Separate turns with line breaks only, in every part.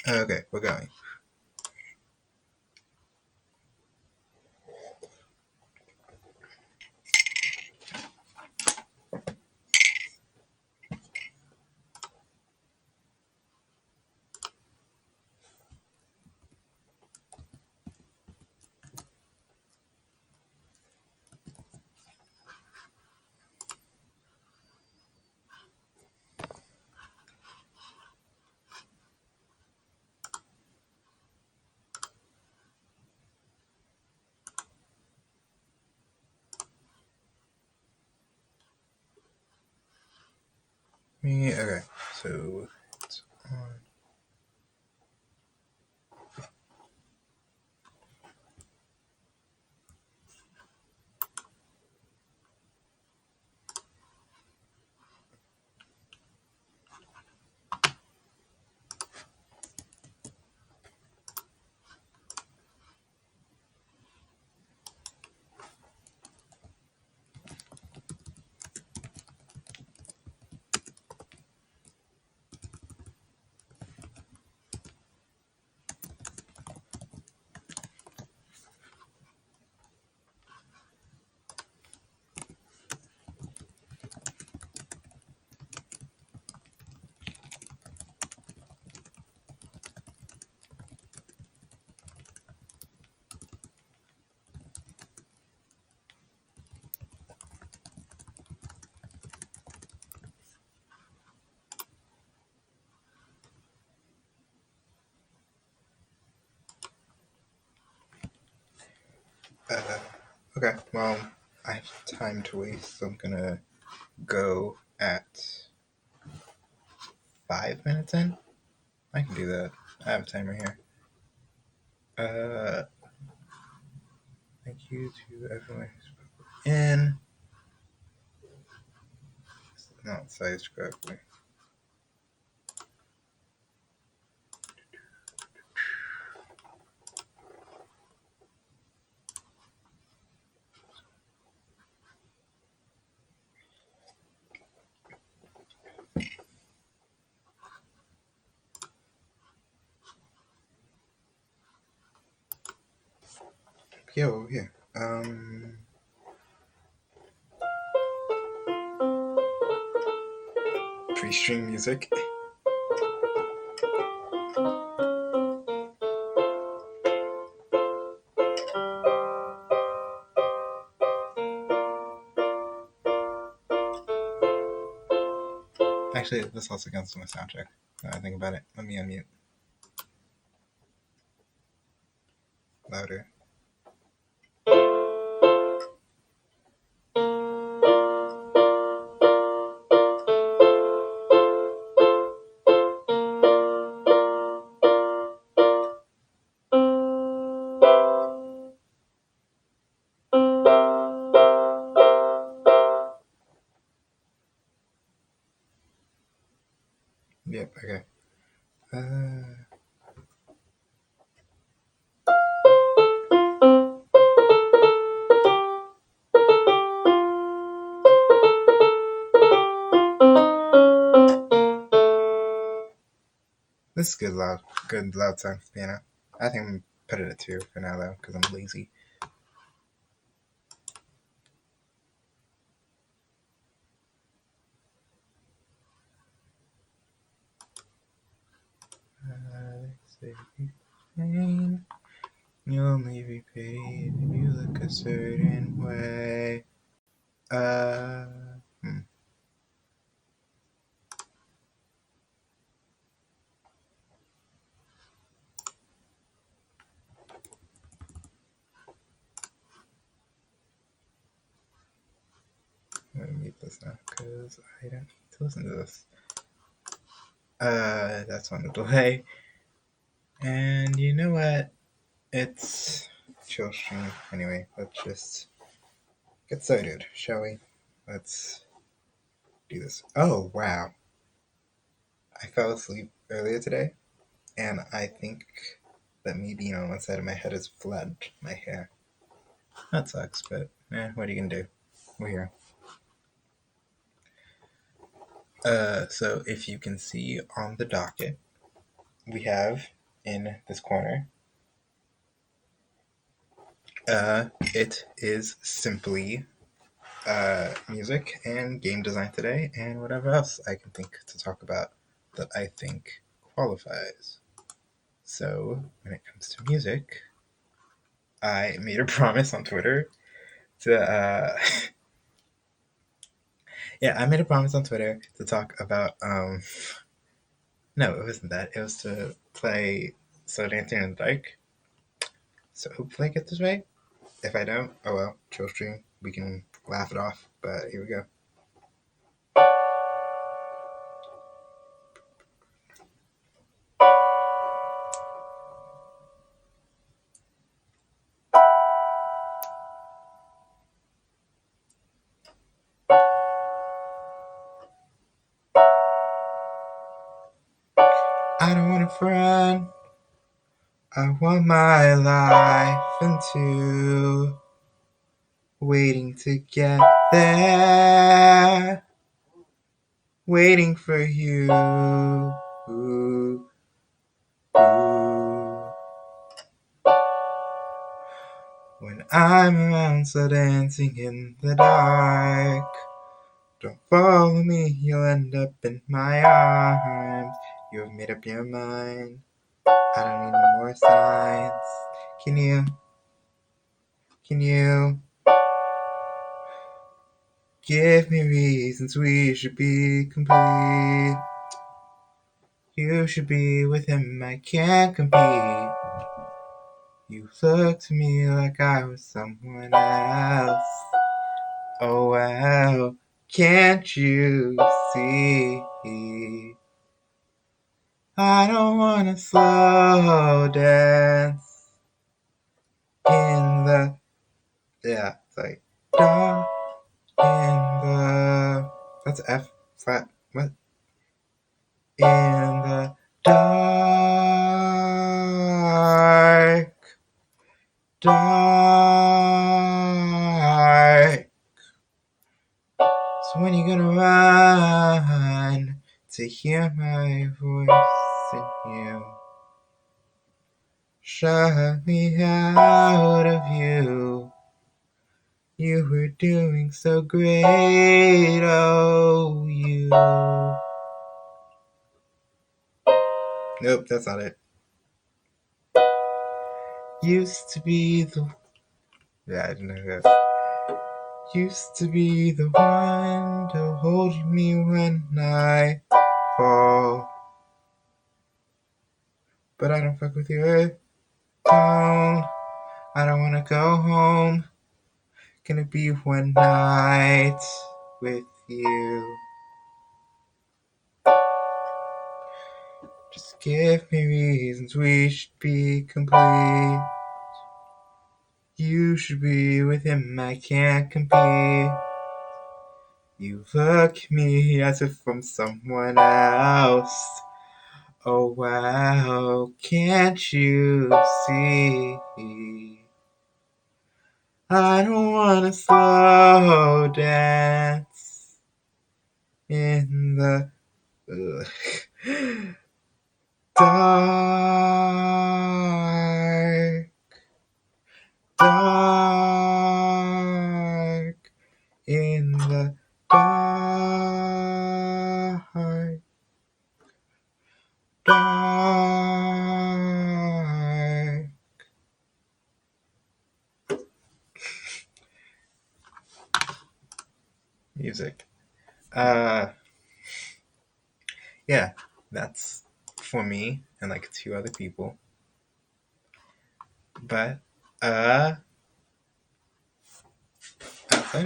Okay, we're going. Okay, so it's on. Okay, well, I have time to waste, so I'm gonna go at 5 minutes in. I can do that. I have a timer here. Thank you to everyone who's spoken in. It's not sized correctly. Yeah, over here. Pre-stream music. Actually, this also counts as my soundtrack. Now I think about it. Let me unmute. Louder. Yep, okay. This is good loud sound for piano. I think I'm gonna put it at 2 for now though, because I'm lazy. Pain. You'll only be paid if you look a certain way. I'm gonna mute this now because I don't need to listen to this. That's on the delay. And you know what? It's chill stream. Anyway, let's just get started, shall we? Let's do this. Oh, wow. I fell asleep earlier today, and I think that me being on one side of my head has flooded my hair. That sucks, but what are you gonna do? We're here. So if you can see on the docket, we have in this corner. It is simply music and game design today, and whatever else I can think to talk about that I think qualifies. So, when it comes to music, I made a promise on Twitter to, yeah, I made a promise on Twitter to talk about, no, it wasn't that. It was to play Slow Dancing in the Dark. So, hopefully I get this right. If I don't, oh well, chill stream. We can laugh it off, but here we go. I don't want a friend. I want my life into waiting to get there, waiting for you. Ooh, ooh. When I'm around, so dancing in the dark. Don't follow me, you'll end up in my arms. You've made up your mind. I don't need no more signs. Can you give me reasons we should be complete? You should be with him, I can't compete. You look to me like I was someone else. Oh well, can't you see? I don't wanna slow dance in the, yeah, it's like da in the, that's F flat, what? In the dark, dark. So when you gonna run to hear my voice in you? Shut me out of you. You were doing so great, oh you. Nope, that's not it. Used to be the, yeah, I didn't know that. Used to be the one to hold me when I fall. But I don't fuck with your tone. I don't wanna go home. Gonna be one night with you. Just give me reasons we should be complete. You should be with him, I can't compete. You look at me as if I'm someone else. Oh wow, can't you see? I don't wanna slow dance in the dark, dark, in the dark, dark. Music. Yeah, that's for me and like two other people. But outside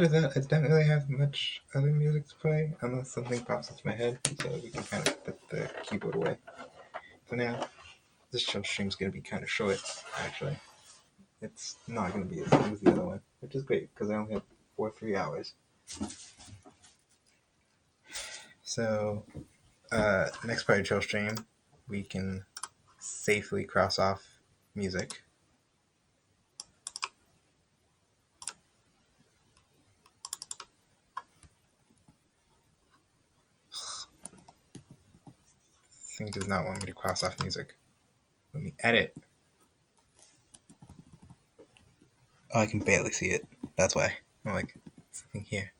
of that, I don't really have much other music to play unless something pops into my head, so we can kind of put the keyboard away. For now, this show stream's gonna be kind of short, actually. It's not gonna be as long as the other one, which is great because I only have 3 hours. So, next part of chill stream, we can safely cross off music. This thing does not want me to cross off music. Let me edit. Oh, I can barely see it. That's why. I'm like, something here.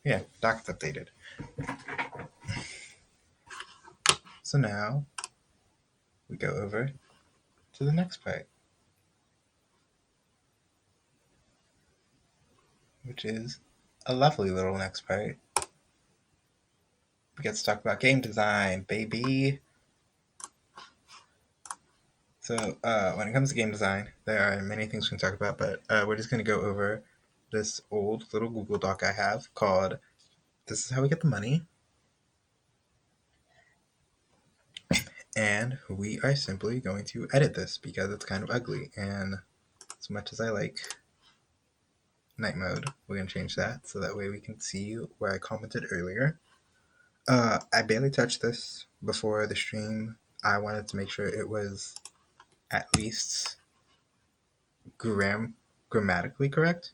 Yeah, doc's updated. So now we go over to the next part, which is a lovely little next part. We get to talk about game design, baby. So when it comes to game design, there are many things we can talk about, but we're just going to go over this old little Google Doc I have called "This is How We Get the Money," and we are simply going to edit this because it's kind of ugly. And as much as I like night mode, we're going to change that so that way we can see where I commented earlier. I barely touched this before the stream. I wanted to make sure it was at least grammatically correct,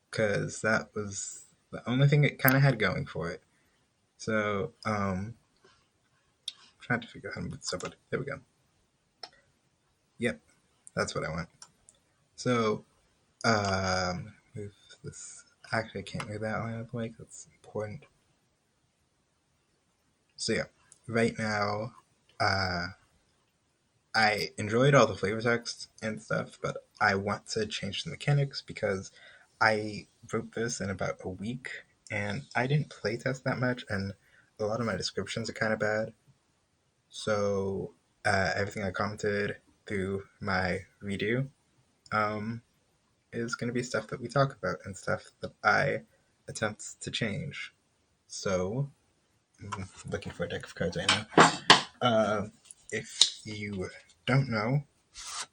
because that was the only thing it kind of had going for it. So, I'm trying to figure out how to move this up, but there we go. Yep, that's what I want. So, move this. Actually, I can't move that line out of the way because it's important. So, yeah, right now, I enjoyed all the flavor text and stuff, but I want to change the mechanics because I wrote this in about a week and I didn't playtest that much, and a lot of my descriptions are kind of bad. So everything I commented through my redo um, is going to be stuff that we talk about and stuff that I attempt to change. So I'm looking for a deck of cards right now. If you don't know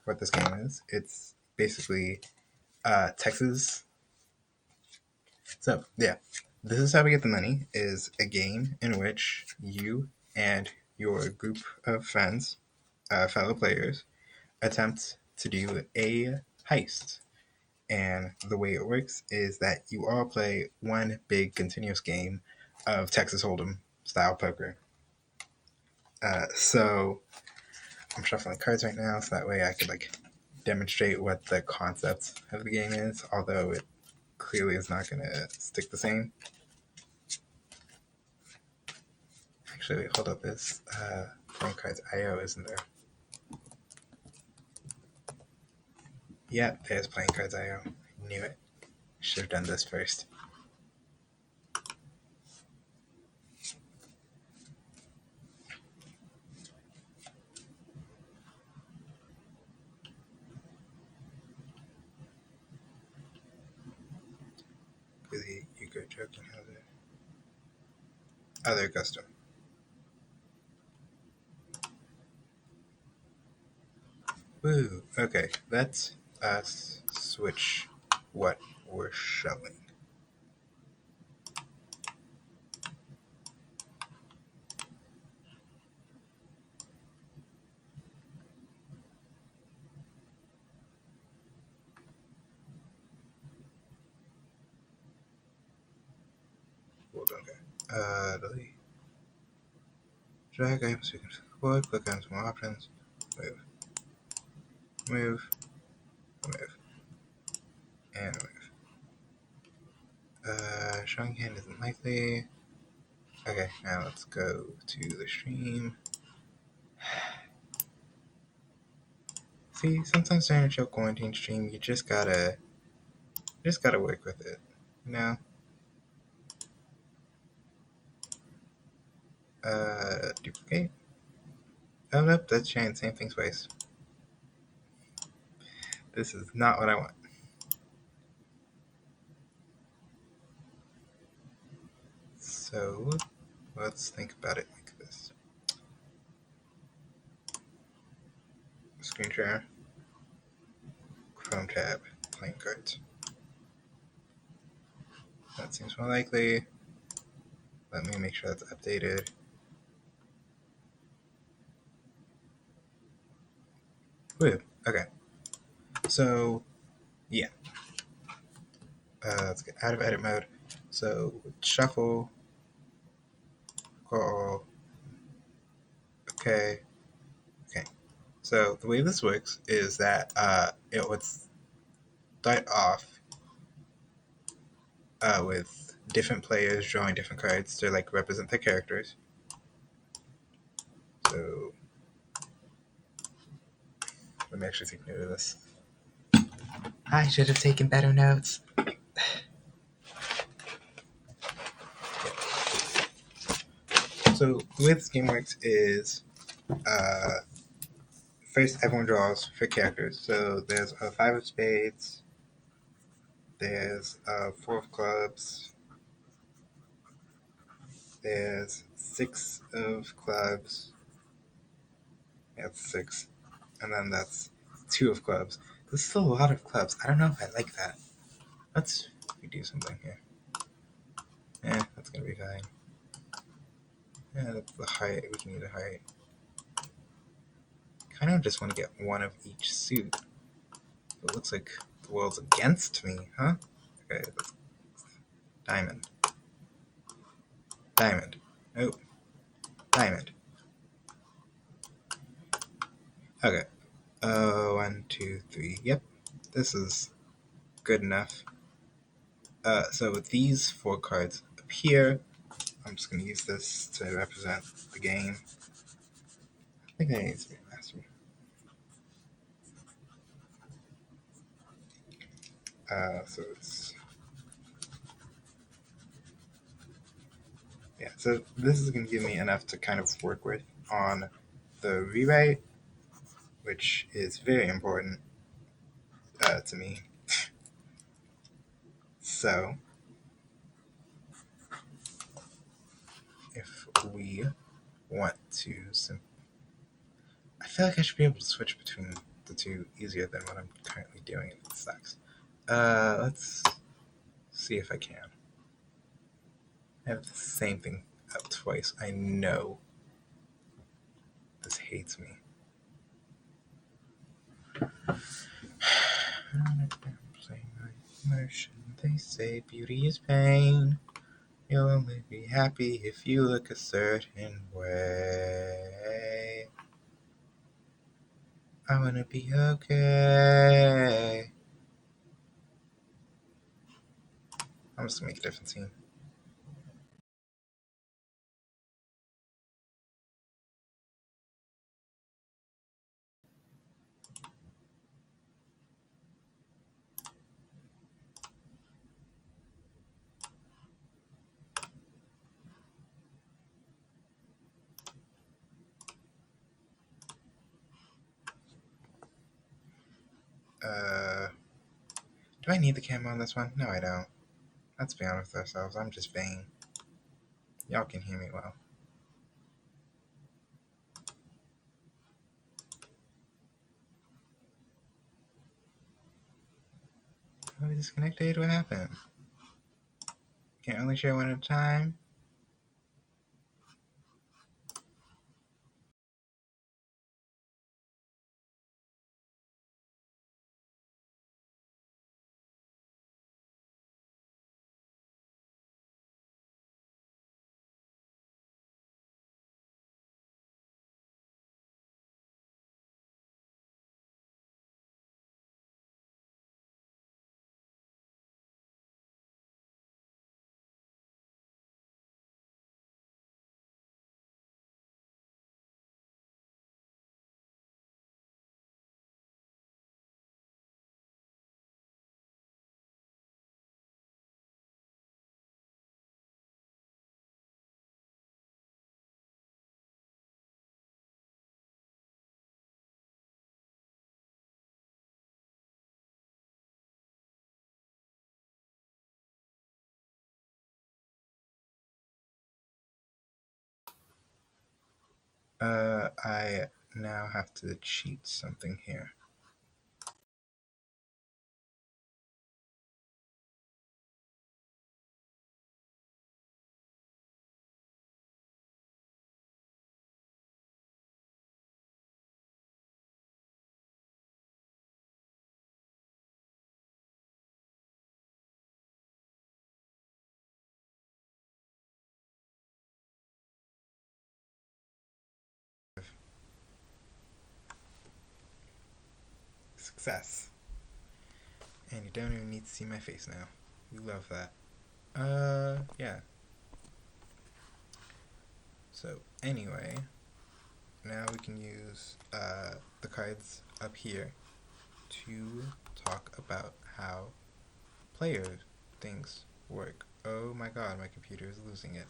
what this game is, it's basically Texas. So yeah, this is how we get the money. Is a game in which you and your group of friends, fellow players, attempt to do a heist. And the way it works is that you all play one big continuous game of Texas Hold'em style poker. So I'm shuffling cards right now, so that way I could like demonstrate what the concept of the game is, although it clearly is not going to stick the same. Actually, wait, hold up. This playing cards IO, isn't there? Yeah, there's playing cards IO. I knew it. Should have done this first. Really, you go joking. Oh, there custom. Woo. Okay, let's switch what we're showing. Hold on, okay. Delete. Drag items so you can forward, click on some more options. Move. Move. Move. And move. Showing hand isn't likely. Okay, now let's go to the stream. See, sometimes during a chill quarantine stream, you just gotta work with it, you know. Duplicate. Oh nope, that's changed. Same thing twice. This is not what I want. So let's think about it like this. Screen share. Chrome tab. Playing cards. That seems more likely. Let me make sure that's updated. Woo. Okay. So yeah, let's get out of edit mode. So shuffle. Call. Okay. Okay. So the way this works is that it would start off with different players drawing different cards to like represent their characters. So let me actually take note of this. I should have taken better notes. So the way this game works is uh, first everyone draws for characters. So there's a five of spades, there's a four of clubs, there's six of clubs. Yeah, that's six, and then that's two of clubs. This is a lot of clubs. I don't know if I like that. Let's redo something here. That's gonna be fine. Yeah, that's the height. We can need a height. Kind of just want to get one of each suit. It looks like the world's against me, huh? Okay, that's diamond. Diamond. Oh, diamond. Okay. One, two, three. Yep. This is good enough. So with these four cards up here, I'm just going to use this to represent the game. I think that needs to be a master. So it's yeah. So this is going to give me enough to kind of work with on the rewrite, which is very important to me. So if we want to, I feel like I should be able to switch between the two easier than what I'm currently doing. It sucks. Let's see if I can. I have the same thing up twice. I know this hates me. Emotion. They say beauty is pain. You'll only be happy if you look a certain way. I wanna be okay. I'm just gonna make a different scene. Uh, do I need the camera on this one? No, I don't. Let's be honest with ourselves. I'm just vain. Y'all can hear me well. Are we disconnected? What happened? Can't only share one at a time? I now have to cheat something here. success. And you don't even need to see my face now. We love that. Yeah. So, anyway, now we can use the cards up here to talk about how player things work. Oh my god, my computer is losing it.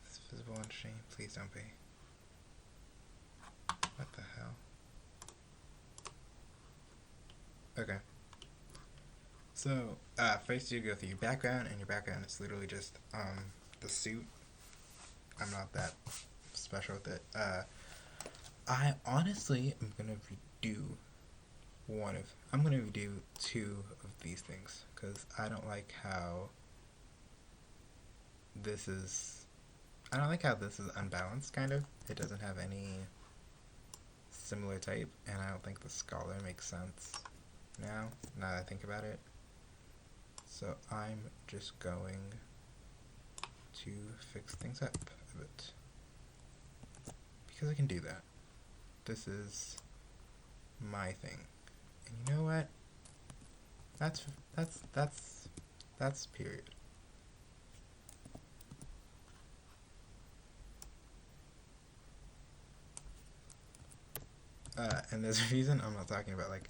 This visible on stream, please don't be. What the hell? Okay. So, first you go through your background, and your background is literally just the suit. I'm not that special with it. I honestly am gonna redo I'm gonna redo two of these things because I don't like how this is. I don't like how this is unbalanced. Kind of. It doesn't have any similar type, and I don't think the scholar makes sense now. Now that I think about it. So I'm just going to fix things up a bit because I can do that. This is my thing, and you know what? That's period. And there's a reason I'm not talking about like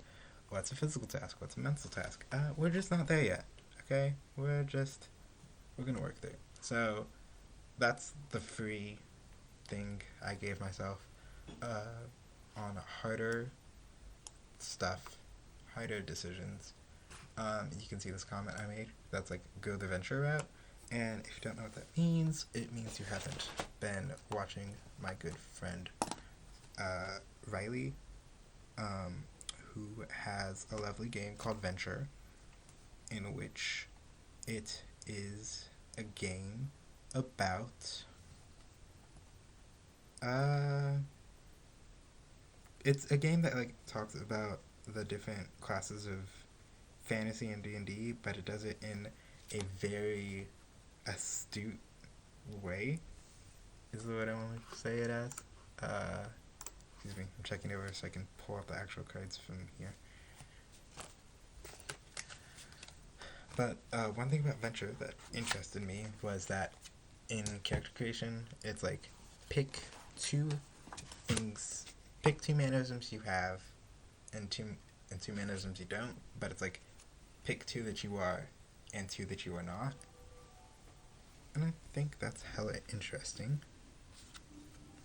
what's a physical task, what's a mental task. We're just not there yet. Okay, we're gonna work there. So that's the free thing I gave myself on harder stuff, harder decisions. You can see this comment I made. That's like go the venture route. And if you don't know what that means, it means you haven't been watching my good friend Riley, who has a lovely game called Venture, in which it is a game about it's a game that like talks about the different classes of fantasy and D&D, but it does it in a very astute way. Is what I want to say it as. Excuse me, I'm checking over so I can pull up the actual cards from here. But one thing about Venture that interested me was that in character creation, it's like pick two things, pick two mannerisms you have, and two mannerisms you don't. But it's like pick two that you are, and two that you are not. And I think that's hella interesting.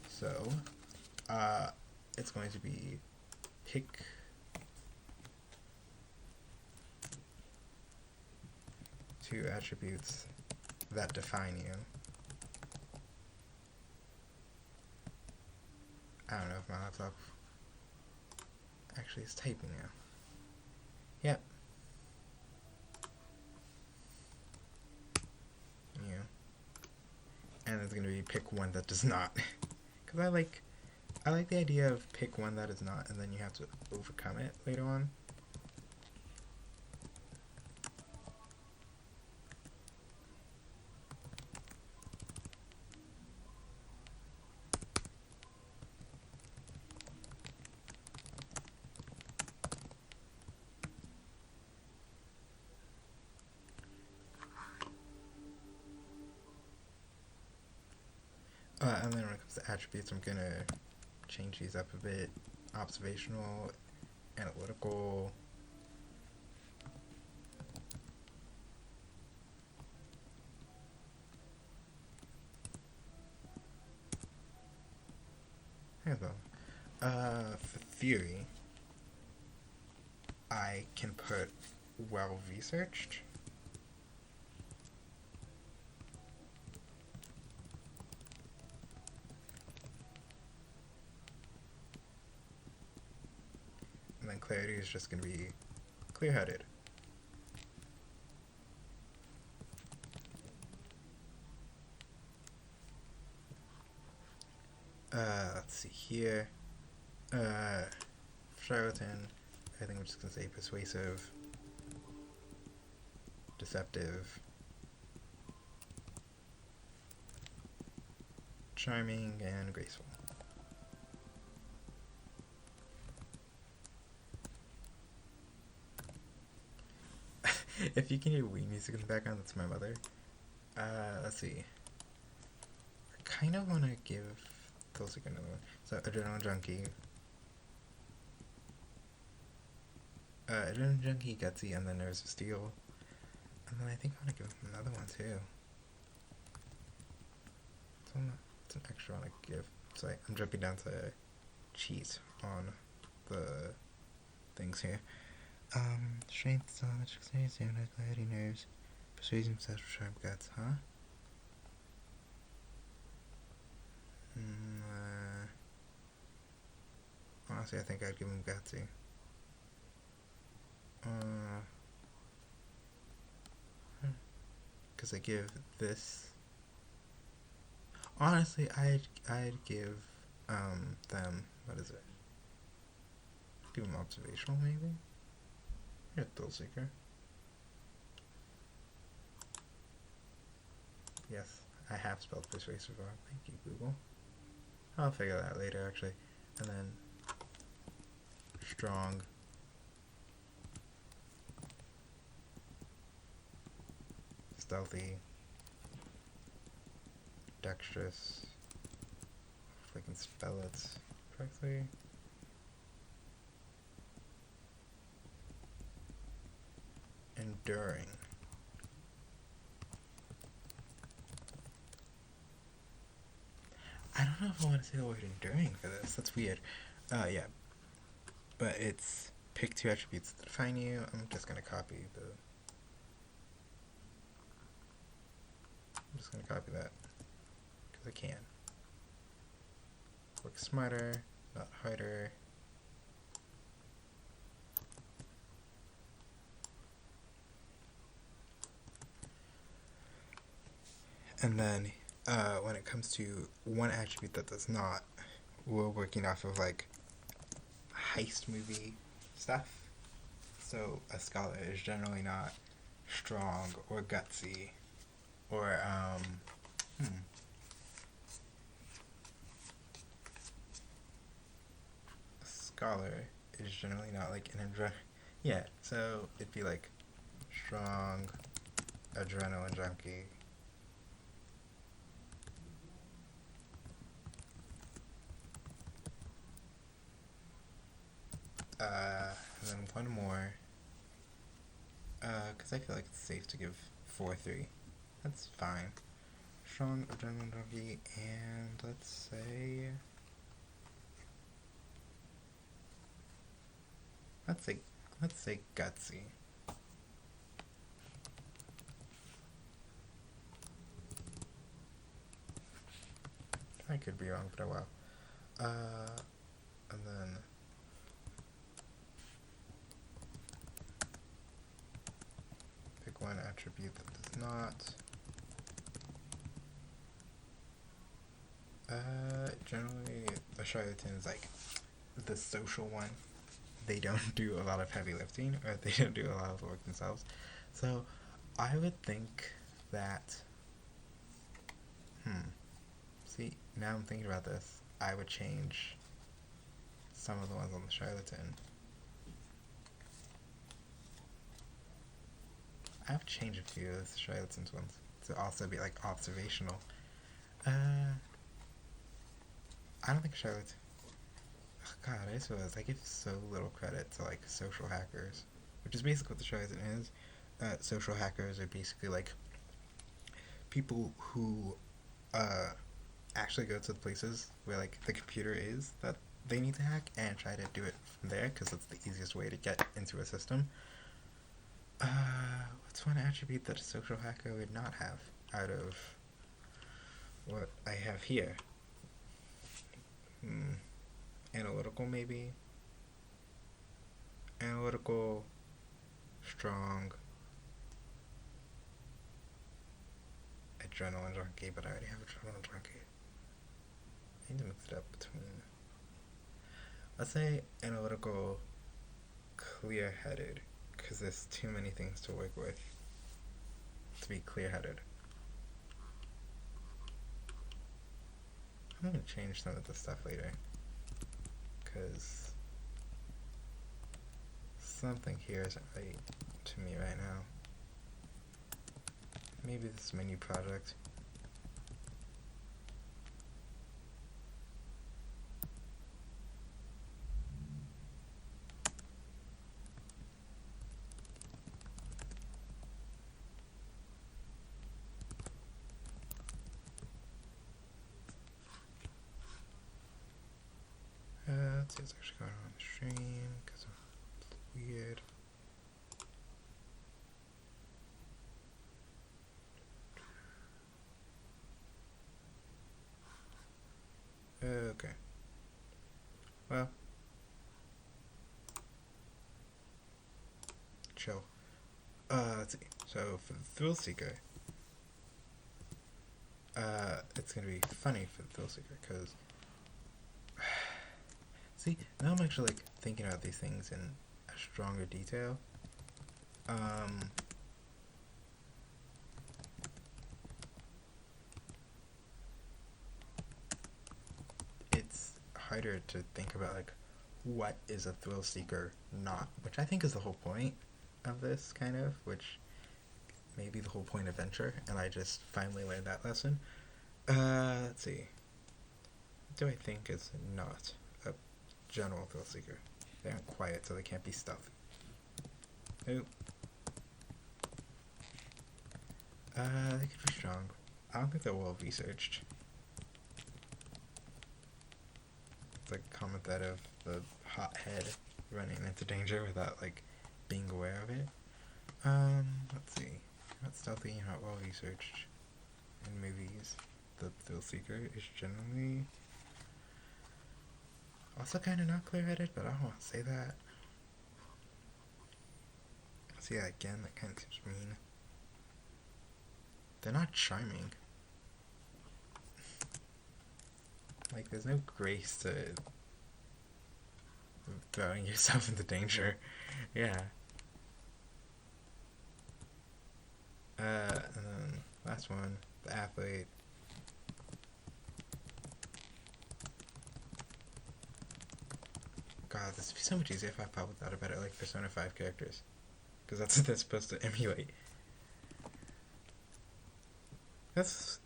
So, it's going to be pick two attributes that define you. I don't know if my laptop actually is typing now. Yep. Yeah. And it's gonna be pick one that does not. Because I like the idea of pick one that is not, and then you have to overcome it later on. And then when it comes to attributes, I'm gonna change these up a bit. Observational, analytical. Here we go. For theory, I can put well researched. And then clarity is just going to be clear-headed. Let's see here. Charlatan, I think I'm just going to say persuasive, deceptive, charming, and graceful. If you can hear Wii music in the background, that's my mother. Let's see. I kind of want to give those like another one. So, Adrenaline Junkie. Adrenaline Junkie, Gutsy, and then there's Steel. And then I think I want to give him another one too. It's an extra one to give. So I'm jumping down to cheat on the things here. Strength, knowledge, experience, clarity, nerves, persuasion, social, sharp, guts, huh? Honestly, I think I'd give him gutsy. Because I give this. Honestly, I'd give them, what is it? Give them observational maybe. Yeah, Thrill Seeker. Yes, I have spelled persuasive wrong. Thank you, Google. I'll figure that out later, actually. And then strong. Stealthy. Dexterous. If I can spell it correctly. Enduring. I don't know if I want to say the word enduring for this. That's weird. Yeah. But it's pick 2 attributes that define you. I'm just going to copy that. Because I can. Work smarter, not harder. And then when it comes to one attribute that does not, we're working off of like heist movie stuff. So a scholar is generally not strong or gutsy or a scholar is generally not like yeah, so it'd be like strong adrenaline junkie. And then one more. Because I feel like it's safe to give 4-3. That's fine. Strong adrenaline junkie, and let's say gutsy. I could be wrong, but I will. And then pick one attribute that does not. Generally, the charlatan is like the social one. They don't do a lot of heavy lifting, or they don't do a lot of the work themselves. So, I would think that. See, now I'm thinking about this. I would change some of the ones on the charlatan. I've changed a few of the charlatan's ones to also be like observational. I don't think charlatan. Oh God, I just realized I give so little credit to like social hackers, which is basically what the charlatan is. Social hackers are basically like people who actually go to the places where like the computer is that they need to hack and try to do it from there because that's the easiest way to get into a system. What's one attribute that a social hacker would not have out of what I have here? Analytical, maybe? Analytical, strong, adrenaline junkie, but I already have adrenaline junkie. I need to mix it up between. Let's say analytical, clear-headed, because there's too many things to work with to be clear-headed. I'm gonna change some of the stuff later, because something here isn't right to me right now. Maybe this is my new project. Let's see what's actually going on the stream, because it's weird. Okay. Well. Chill. Let's see. So, for the Thrill Seeker, it's gonna be funny for the Thrill Seeker, because see, now I'm actually like thinking about these things in a stronger detail. It's harder to think about like what is a thrill seeker not, which I think is the whole point of this kind of, which may be the whole point of Venture, and I just finally learned that lesson. Let's see. What do I think is not a general thrill seeker? They aren't quiet, so they can't be stealthy. Nope. They could be strong. I don't think they're well researched. It's like comment that of the hothead running into danger without like being aware of it. Let's see. Not stealthy, not well researched. In movies, the thrill seeker is generally also kind of not clear-headed, but I don't want to say that. See, again, that kind of seems mean. They're not charming. Like, there's no grace to throwing yourself into danger. Yeah. And then last one, the athlete. God, this would be so much easier if I probably thought about it like Persona 5 characters. Because that's what they're supposed to emulate.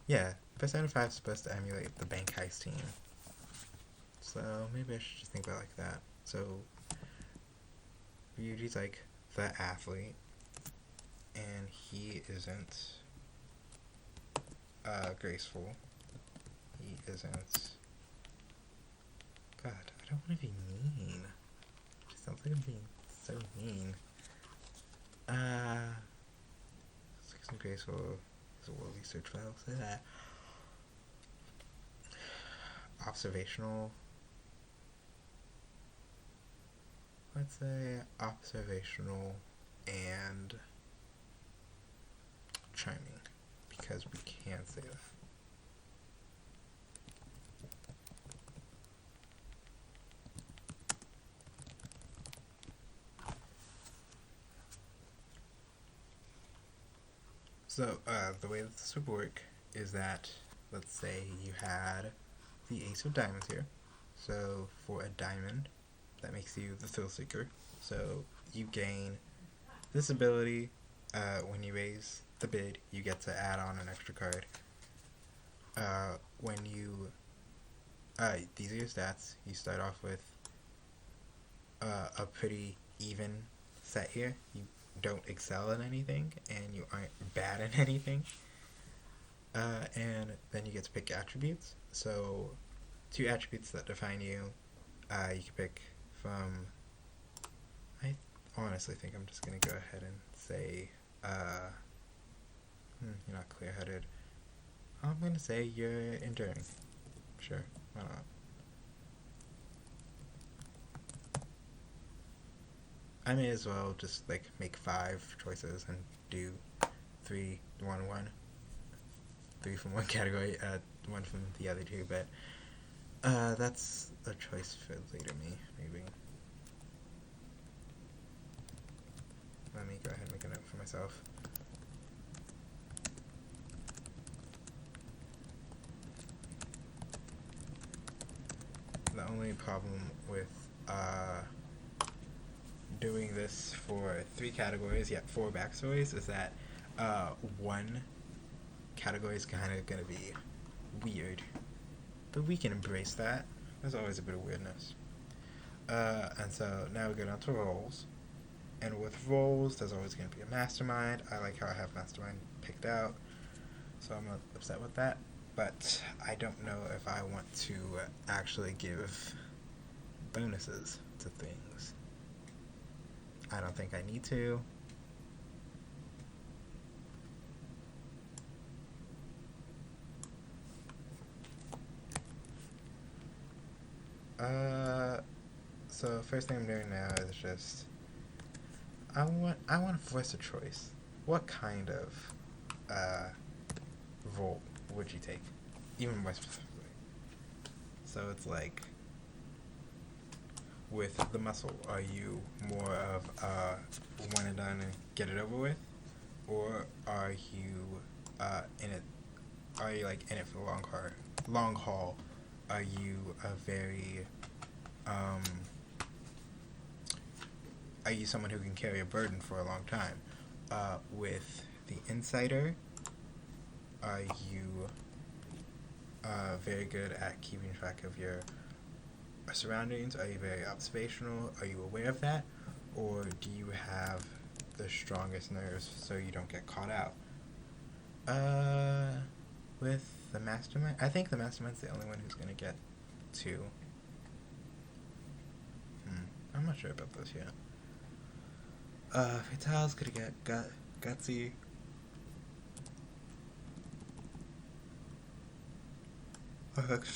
Yeah, Persona 5 is supposed to emulate the bank heist team. So maybe I should just think about it like that. So Ryuji's like the athlete, and he isn't graceful. He isn't. God, I don't want to be mean. It sounds like I'm being so mean. Six and graceful. He's a well researched file. Say that. Observational. Let's say observational and charming, because we can't say that. So, the way that this would work is that, let's say you had the Ace of Diamonds here. So, for a diamond, that makes you the Thrill Seeker. So, you gain this ability. When you raise the bid, you get to add on an extra card. When you... these are your stats. You start off with a pretty even set here. You don't excel in anything, and you aren't bad in anything. And then you get to pick attributes. So, 2 attributes that define you. You can pick from... I honestly think I'm just going to go ahead and say... you're not clear-headed. I'm going to say you're enduring. Sure, why not? I may as well just like make 5 choices and do 3, 1, 1. 3 from one category, 1 from the other 2, but that's a choice for later me, maybe. Let me go ahead and make a note for myself. problem with doing this for 3 categories, yet 4 backstories, is that one category is kind of going to be weird. But we can embrace that. There's always a bit of weirdness. And so now we go down to roles. And with roles, there's always going to be a mastermind. I like how I have mastermind picked out, so I'm not upset with that. But I don't know if I want to actually give bonuses to things. I don't think I need to. So first thing I'm doing now is just I want to voice a choice. What kind of role would you take, even more specifically? So it's like, with the muscle, are you more of one and done and get it over with, or are you in it? Are you like in it for the long haul? Are you a very are you someone who can carry a burden for a long time? With the insider, are you very good at keeping track of your surroundings? Are you very observational? Are you aware of that? Or do you have the strongest nerves so you don't get caught out? With the mastermind, I think the mastermind's the only one who's gonna get 2. I'm not sure about this yet. Vital's gonna get gutsy.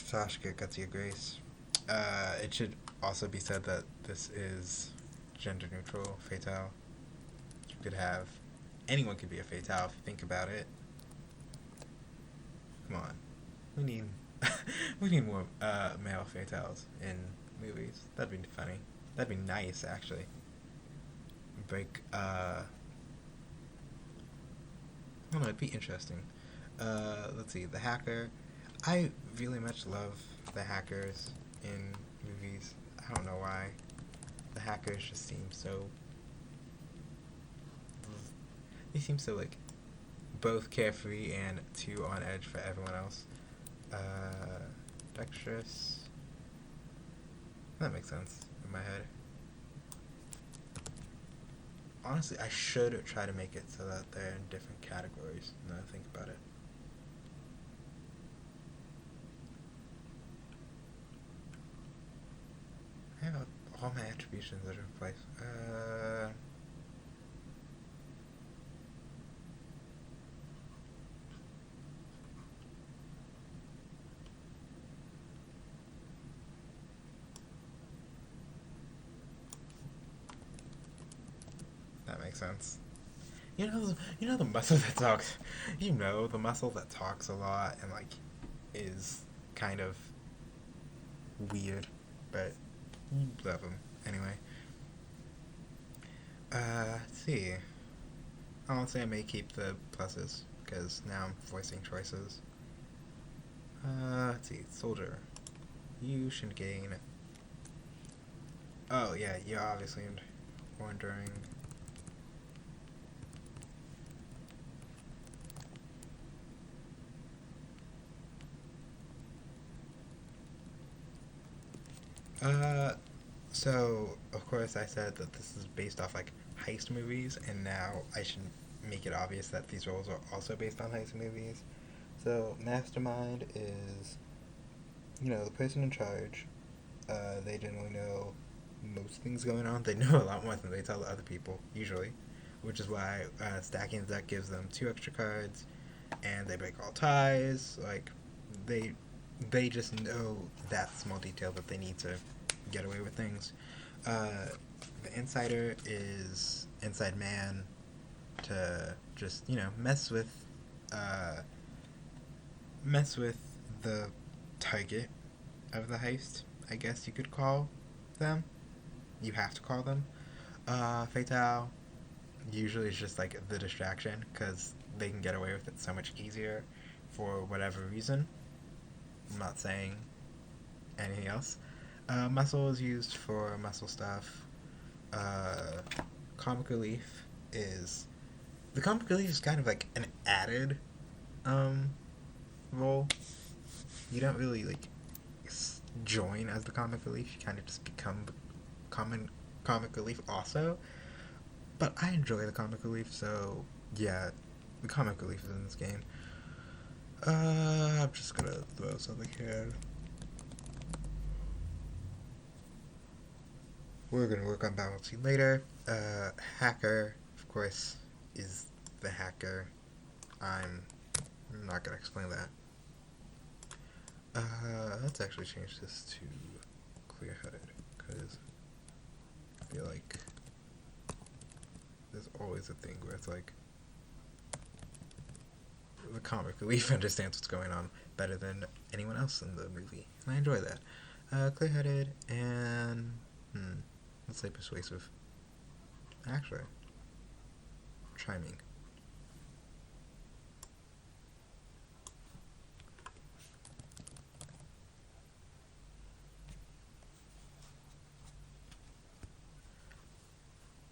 Tosh get gutsy or grace. It should also be said that this is gender neutral. Fatale. You could have anyone could be a fatale if you think about it. Come on, we need we need more male fatales in movies. That'd be funny. That'd be nice, actually. Break. I don't know. It'd be interesting. Let's see. The hacker. I really much love the hackers in movies. I don't know why. The hackers just seem so. They seem so like both carefree and too on edge for everyone else. Dexterous. That makes sense in my head. Honestly, I should try to make it so that they're in different categories now that I think about it. I have all my attributions that are in place. That makes sense. You know the muscle that talks. You know the muscle that talks a lot and like is kind of weird, but love him anyway. Let's see. Honestly, I may keep the pluses because now I'm voicing choices. Let's see. Soldier. You should gain. Oh yeah, you obviously more enduring. So of course I said that this is based off like heist movies, and now I should make it obvious that these roles are also based on heist movies. So Mastermind is, the person in charge. They generally know most things going on. They know a lot more than they tell other people usually, which is why stacking the deck gives them 2 extra cards, and they break all ties. Like they they just know that small detail that they need to get away with things. The insider is inside man to just uh, mess with the target of the heist. I guess you could call them. You have to call them. Fatale usually is just like the distraction because they can get away with it so much easier for whatever reason. I'm not saying anything else. Muscle is used for muscle stuff. Uh, Comic relief is the comic relief is kind of like an added um, role. You don't really like join as the comic relief. You kind of just become common comic relief also. But I enjoy the comic relief, so yeah, the comic relief is in this game. I'm just gonna throw something here. We're gonna work on balancing later. Hacker, of course, is the hacker. I'm not gonna explain that. Let's actually change this to clear-headed, because I feel like there's always a thing where it's like the comic relief understands what's going on better than anyone else in the movie, and I enjoy that. Clear-headed and let's say persuasive. Actually, chiming.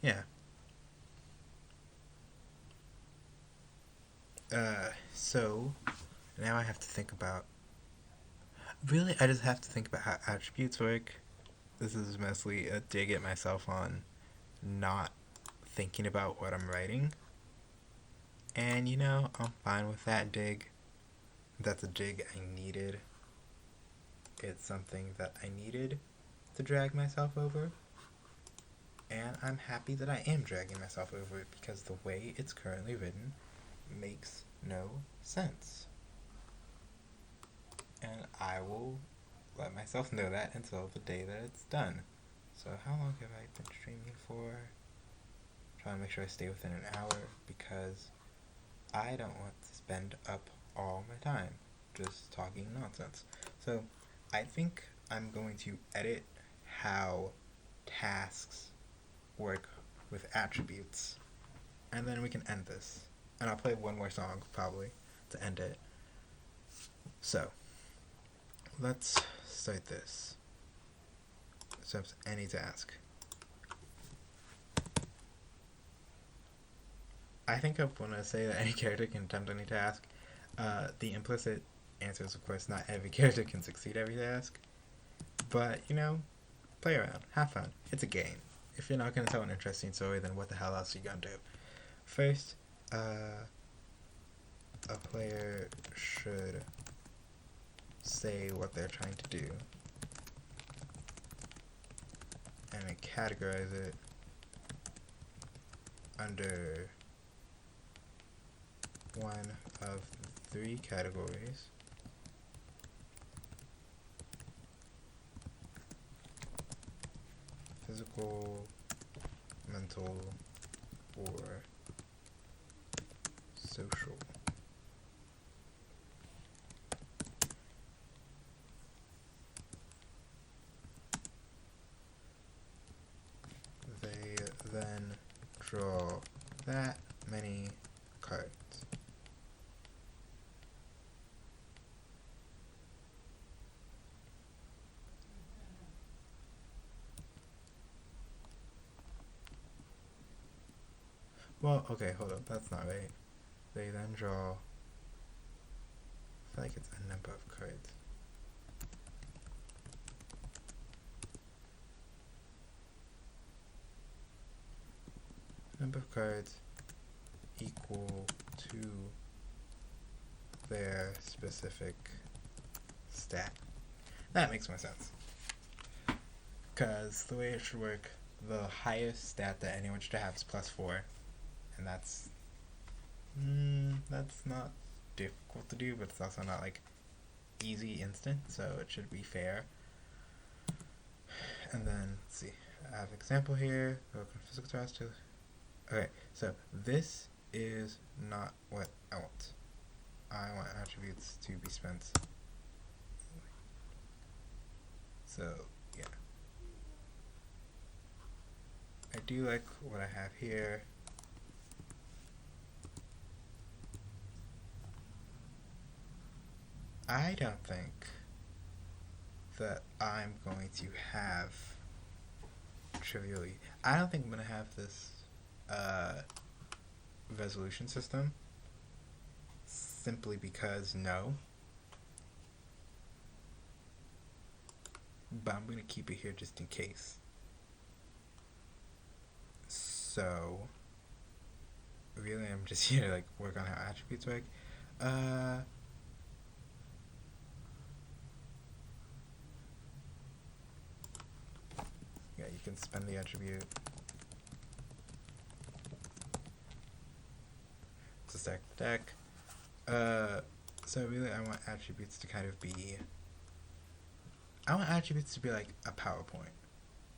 Yeah. So now I have to think about. Really, I just have to think about how attributes work. This is mostly a dig at myself on not thinking about what I'm writing. And you know, I'm fine with that dig. That's a dig I needed. It's something that I needed to drag myself over. And I'm happy that I am dragging myself over it because the way it's currently written makes no sense. And I will let myself know that until the day that it's done. So how long have I been streaming for? Trying to make sure I stay within an hour because I don't want to spend up all my time just talking nonsense. So I think I'm going to edit how tasks work with attributes, and then we can end this. And I'll play one more song probably to end it. So let's start this. So any task. I think I want to say that any character can attempt any task. The implicit answer is, of course, not every character can succeed every task. But, you know, play around. Have fun. It's a game. If you're not going to tell an interesting story, then what the hell else are you going to do? First, a player should say what they're trying to do and then categorize it under one of three categories. Physical, mental, or social. They then draw that many cards. Well, okay, hold up, that's not right. They then draw, I feel like it's a number of cards. Number of cards equal to their specific stat. That makes more sense. Because the way it should work, the highest stat that anyone should have is +4. And that's not difficult to do, but it's also not like easy instant, so it should be fair. And then let's see, I have an example here. Physical task. Okay, so this is not what I want. I want attributes to be spent. So yeah, I do like what I have here. I don't think that I'm going to have trivially. I don't think I'm going to have this uh, resolution system simply because no. But I'm going to keep it here just in case. So, really, I'm just here to like work on how attributes work. Yeah, you can spend the attribute to stack the deck. So really, I want attributes to kind of be. I want attributes to be like a PowerPoint.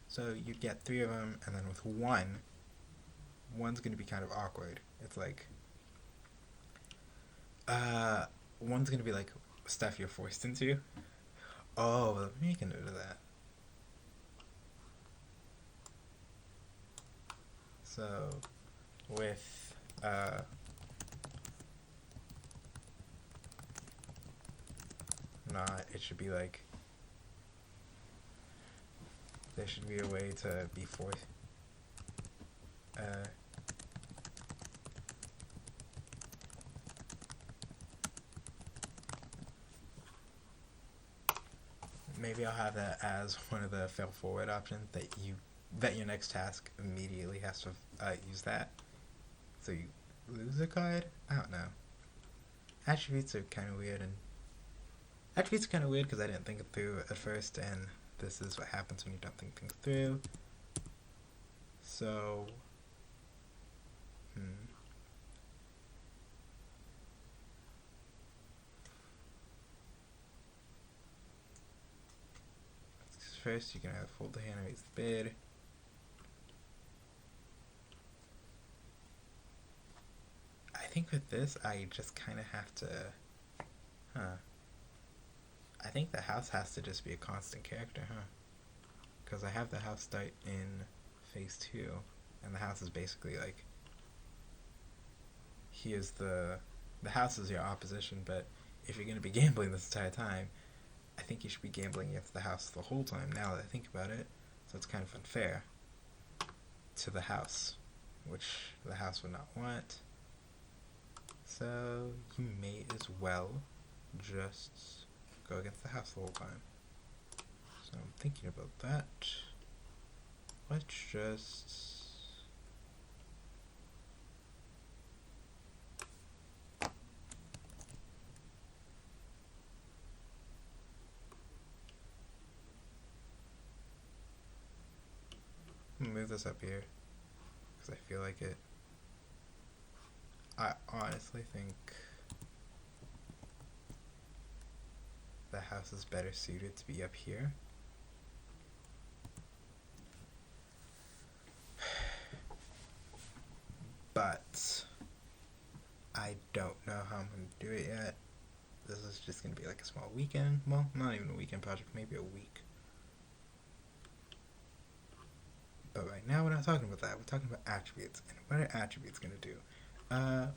So you'd get 3 of them, and then with one's going to be kind of awkward. It's like, one's going to be like stuff you're forced into. Oh, let me make a note of that. So, with, not, it should be like, there should be a way to be forced. Maybe I'll have that as one of the fail forward options that your next task immediately has to use that. So you lose a card? I don't know. Attributes are kind of weird because I didn't think it through at first, and this is what happens when you don't think things through. So, first you can have fold the hand and raise the bid. I think with this, I just kind of have to, I think the house has to just be a constant character, because I have the house start in phase 2, and the house is basically like, here's the house is your opposition, but if you're going to be gambling this entire time, I think you should be gambling against the house the whole time, now that I think about it. So it's kind of unfair to the house, which the house would not want. So you may as well just go against the house the whole time. So I'm thinking about that. Let's just... move this up here because I feel like it. I honestly think the house is better suited to be up here. But I don't know how I'm going to do it yet. This is just going to be like a small weekend. Well, not even a weekend project, maybe a week. But right now we're not talking about that. We're talking about attributes. And what are attributes going to do? Let's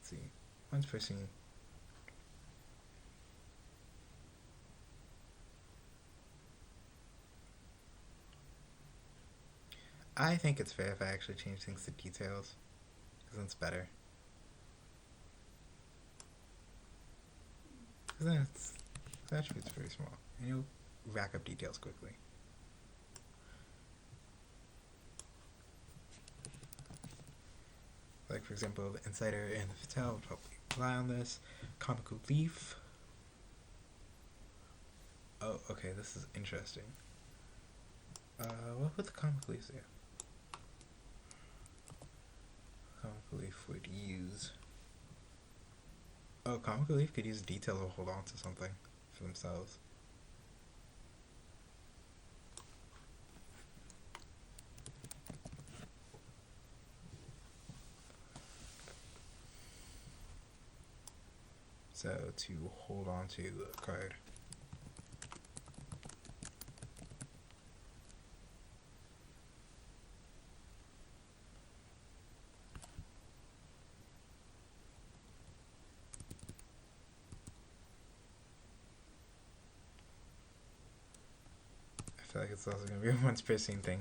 see. One's per scene. I think it's fair if I actually change things to details, because then it's better. Because then the attribute's very small, and you'll rack up details quickly. Like, for example, the Insider and the Fatale would probably rely on this. Comical Leaf. Oh, okay, this is interesting. What would the Comical Leaf do? Comical Leaf would use... Oh, Comical Leaf could use detail to hold on to something for themselves. So, to hold on to a card. feel like it's also gonna be a once per scene thing.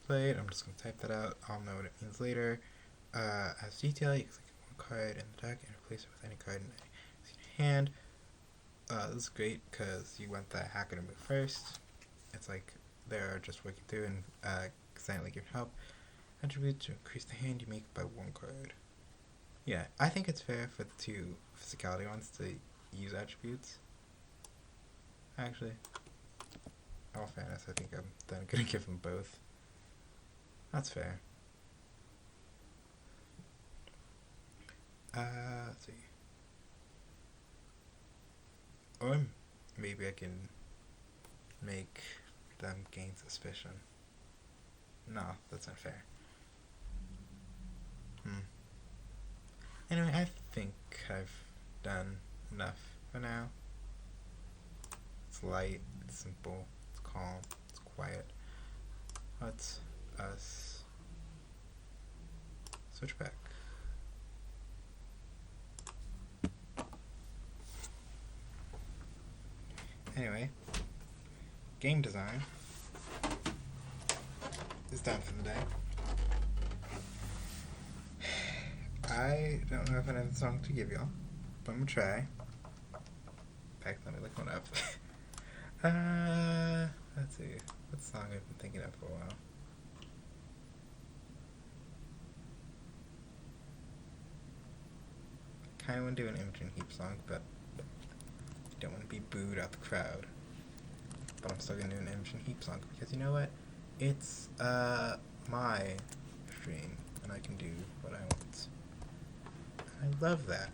Played. I'm just gonna type that out. I'll know what it means later. As detail, you click one card in the deck and replace it with any card in the hand. This is great because you want the hacker to move first. It's like they're just working through and silently giving help. Attribute to increase the hand you make by one card. Yeah, I think it's fair for the two physicality ones to use attributes. Actually, in all fairness, I think I'm then gonna give them both. That's fair. Let's see. Or maybe I can make them gain suspicion. No, that's not fair. Anyway, I think I've done enough for now. It's light, it's simple, it's calm, it's quiet. Let's us switch back. Anyway, game design is done for the day. I don't know if I have a song to give y'all, but I'm gonna try. In fact, let me look one up. Let's see. What song I've been thinking of for a while. I kinda want to do an Imogen Heap song, but I don't want to be booed out the crowd. But I'm still gonna do an Imogen Heap song because you know what? It's my stream and I can do what I want. I love that.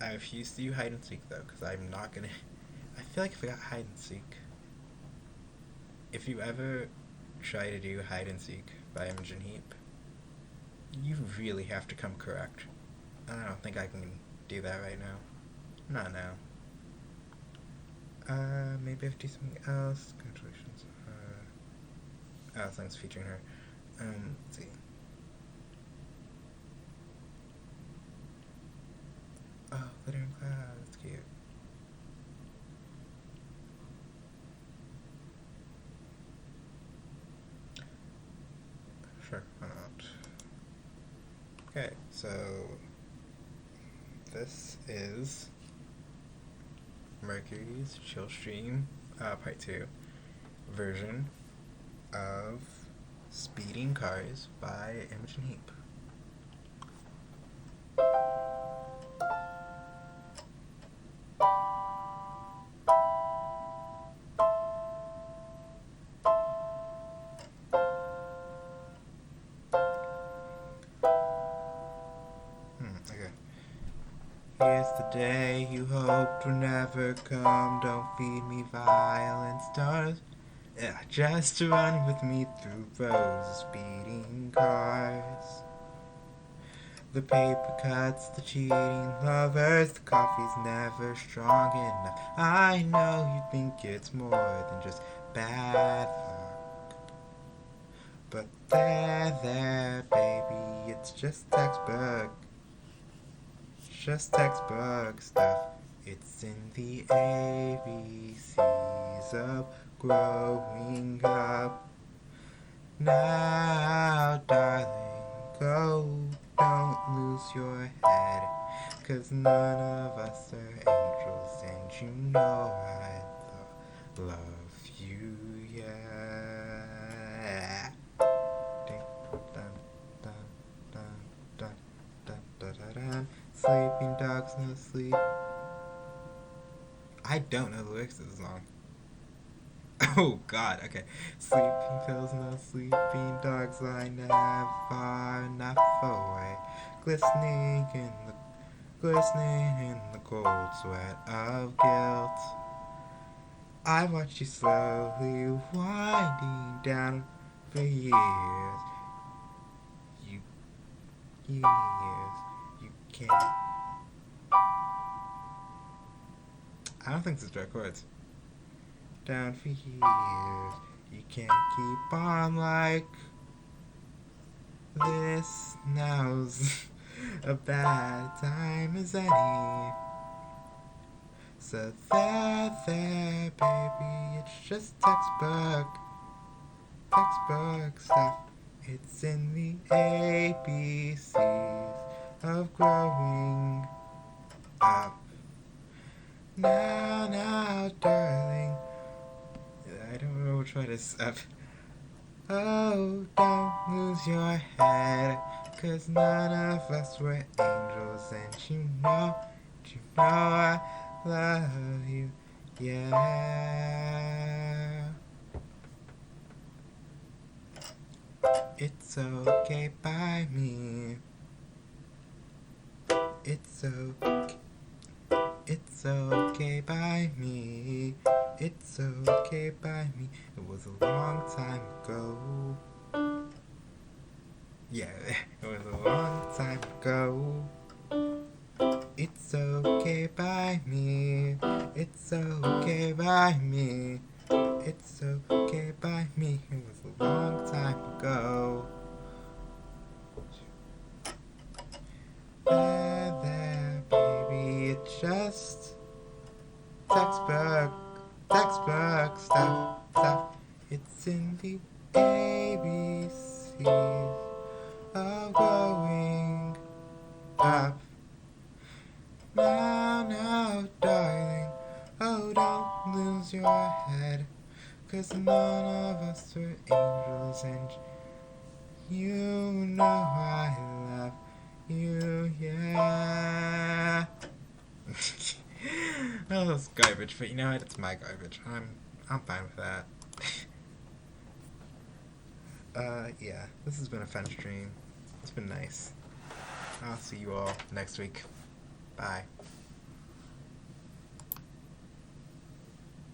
I refuse to do hide and seek though, because I'm not gonna. I feel like if I got hide and seek, if you ever try to do hide and seek by Imogen Heap, you really have to come correct. And I don't think I can do that right now. Not now. Maybe I have to do something else. Congratulations. Thanks featuring her. Let's see. Oh, glitter and cloud. That's cute. Sure, why not? Okay, so this is Mercury's Chill Stream Part 2 version of Speeding Cars by Imogen Heap. Okay. Here's the day you hoped would never come. Don't feed me violent stars. Yeah, just run with me through rows of speeding cars. The paper cuts, the cheating lovers, the coffee's never strong enough. I know you think it's more than just bad luck. But there, baby, it's just textbook. Just textbook stuff. It's in the ABCs of growing up. Now, darling, go, don't lose your head. 'Cause none of us are angels, and you know I love you, yeah. Dun, dun, dun, dun, dun, dun, dun, dun, dun. Sleeping dogs no sleep. I don't know the lyrics to the song. Oh God, okay. Sleeping pills, no sleeping dogs lie never far enough away. Glistening in the cold sweat of guilt. I watched you slowly winding down for years. years. You can't. I don't think this is direct chords. Down for years. You can't keep on like this. Now's a bad time as any. So there, baby, it's just textbook stuff. It's in the ABCs of growing up. Now, darling, I don't know which one is up. Oh, don't lose your head, 'cause none of us were angels, and you know I love you, yeah. It's okay by me. It's okay. It's okay by me. It's okay by me. It was a long time ago. Yeah, it was a long time ago. It's okay by me. It's okay by me. It's okay by me. It was a long time ago. There, baby, it's just textbook stuff. It's in the ABCs of growing up. Now, darling, oh, don't lose your head, 'cause none of us were angels, and you know I love you, yeah. Oh, that's garbage, but you know what? It's my garbage. I'm fine with that. Yeah, this has been a fun stream. It's been nice. I'll see you all next week. Bye.